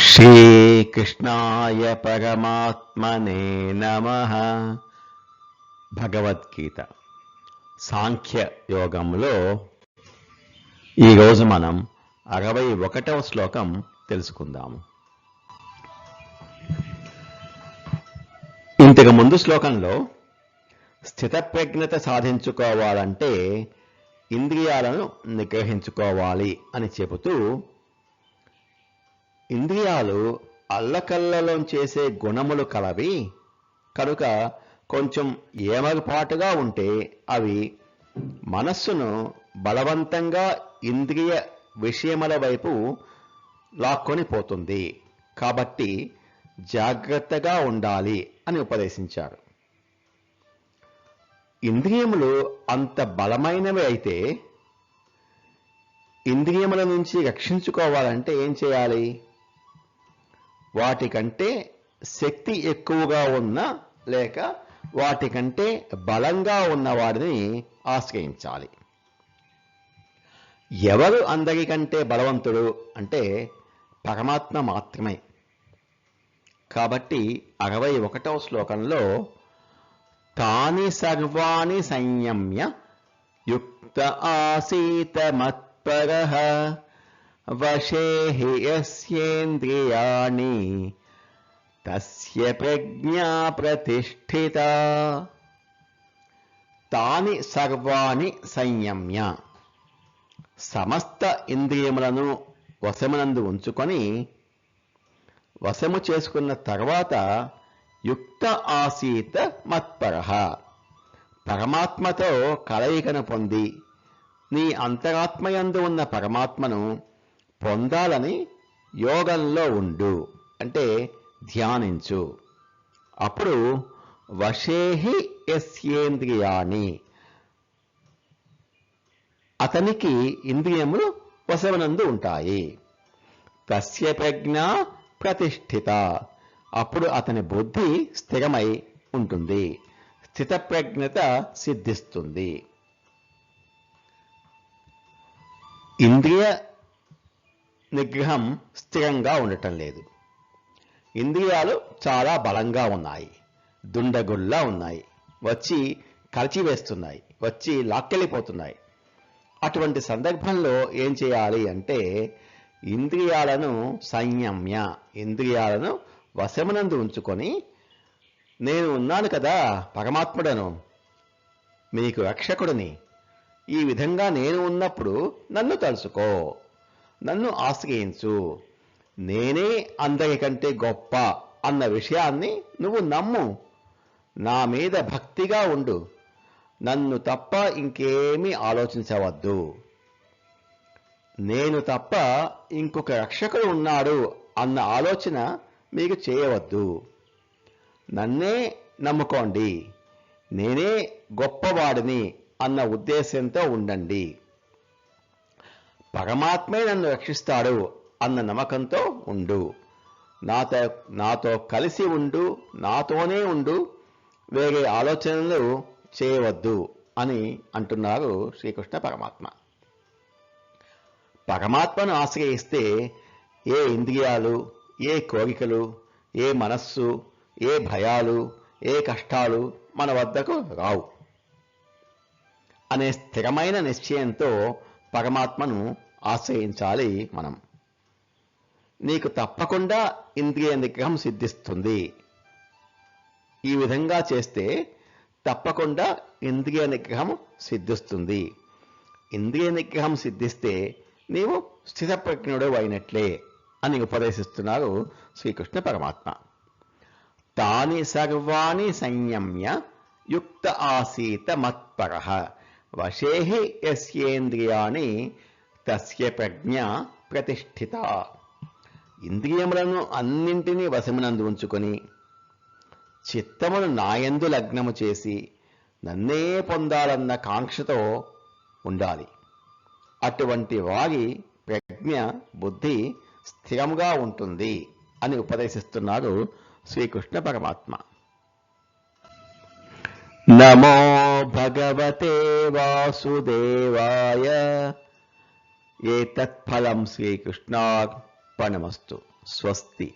శ్రీకృష్ణాయ పరమాత్మనే నమః. భగవద్గీత సాంఖ్య యోగంలో ఈరోజు మనం 61వ శ్లోకం తెలుసుకుందాము. ఇంతకు ముందు శ్లోకంలో స్థితప్రజ్ఞత సాధించుకోవాలంటే ఇంద్రియాలను నిగ్రహించుకోవాలి అని చెబుతూ, ఇంద్రియాలు అల్లకల్లలో చేసే గుణములు కలవి కనుక కొంచెం ఏమరపాటుగా ఉంటే అవి మనస్సును బలవంతంగా ఇంద్రియ విషయముల వైపు లాక్కొని పోతుంది. కాబట్టి జాగ్రత్తగా ఉండాలి అని ఉపదేశించారు. ఇంద్రియములు అంత బలమైనవి అయితే ఇంద్రియముల నుంచి రక్షించుకోవాలంటే ఏం చేయాలి? వాటికంటే శక్తి ఎక్కువగా ఉన్న లేక వాటికంటే బలంగా ఉన్న వాడిని ఆశ్రయించాలి. ఎవరు అందరికంటే బలవంతుడు అంటే పరమాత్మ మాత్రమే. కాబట్టి 61వ శ్లోకంలో తాని సర్వాణి సంయమ్య యుక్త ఆసీత మత్పరః వశే హి యస్యేంద్రియాణి తస్య ప్రజ్ఞా ప్రతిష్ఠిత. తాని సర్వాణి సంయమ్య, సమస్త ఇంద్రియములను వశమునందు ఉంచుకొని వశము చేసుకున్న తర్వాత యుక్త ఆసీత మత్పరః, పరమాత్మతో కలయికను పొంది నీ అంతరాత్మయందు ఉన్న పరమాత్మను పొందాలని యోగంలో ఉండు అంటే ధ్యానించు. అప్పుడు వశేహి యస్యేంద్రియాణి, అతనికి ఇంద్రియములు వశమునందు ఉంటాయి. తస్య ప్రజ్ఞ ప్రతిష్ఠిత, అప్పుడు అతని బుద్ధి స్థిరమై ఉంటుంది, స్థితప్రజ్ఞత సిద్ధిస్తుంది. ఇంద్రియ నిగ్రహం స్థిరంగా ఉండటం లేదు. ఇంద్రియాలు చాలా బలంగా ఉన్నాయి, దుండగుల్లా ఉన్నాయి, వచ్చి కలిచివేస్తున్నాయి, వచ్చి లాక్కెళ్ళిపోతున్నాయి. అటువంటి సందర్భంలో ఏం చేయాలి అంటే ఇంద్రియాలను సంయమ్య, ఇంద్రియాలను వశమునందు ఉంచుకొని, నేను ఉన్నాను కదా, పరమాత్ముడను, మీకు రక్షకుడిని, ఈ విధంగా నేను ఉన్నప్పుడు నన్ను తలుసుకో, నన్ను ఆశ్రయించు, నేనే అందరికంటే గొప్ప అన్న విషయాన్ని నువ్వు నమ్ము, నా మీద భక్తిగా ఉండు, నన్ను తప్ప ఇంకేమీ ఆలోచించవద్దు, నేను తప్ప ఇంకొక రక్షకుడు ఉన్నాడు అన్న ఆలోచన మీకు చేయవద్దు, నన్నే నమ్ముకోండి, నేనే గొప్పవాడిని అన్న ఉద్దేశంతో ఉండండి, పరమాత్మే నన్ను రక్షిస్తాడు అన్న నమ్మకంతో ఉండు, నాతో కలిసి ఉండు, నాతోనే ఉండు, వేరే ఆలోచనలు చేయవద్దు అని అంటున్నారు శ్రీకృష్ణ పరమాత్మ. పరమాత్మను ఆశ్రయిస్తే ఏ ఇంద్రియాలు, ఏ కోరికలు, ఏ మనస్సు, ఏ భయాలు, ఏ కష్టాలు మన వద్దకు రావు అనే స్థిరమైన నిశ్చయంతో పరమాత్మను ఆశ్రయించాలి మనం. నీకు తప్పకుండా ఇంద్రియ నిగ్రహం సిద్ధిస్తుంది. ఈ విధంగా చేస్తే తప్పకుండా ఇంద్రియ నిగ్రహం సిద్ధిస్తుంది. ఇంద్రియ నిగ్రహం సిద్ధిస్తే నీవు స్థితప్రజ్ఞుడు అయినట్లే అని ఉపదేశిస్తున్నారు శ్రీకృష్ణ పరమాత్మ. తాని సర్వాణి సంయమ్య యుక్త ఆసీత మత్పరః వశేహి యస్యేంద్రియాణి తస్య ప్రజ్ఞ ప్రతిష్ఠిత. ఇంద్రియములను అన్నింటినీ వశమునందు ఉంచుకొని చిత్తమును నాయందు లగ్నము చేసి నన్నే పొందాలన్న కాంక్షతో ఉండాలి. అటువంటి వారి ప్రజ్ఞ, బుద్ధి స్థిరంగా ఉంటుంది అని ఉపదేశిస్తున్నారు శ్రీకృష్ణ పరమాత్మ. నమో భగవతే వాసుదేవాయ. ఏతత్ఫలం శ్రీకృష్ణార్పణమస్తు. అర్పణమస్తు. స్వస్తి.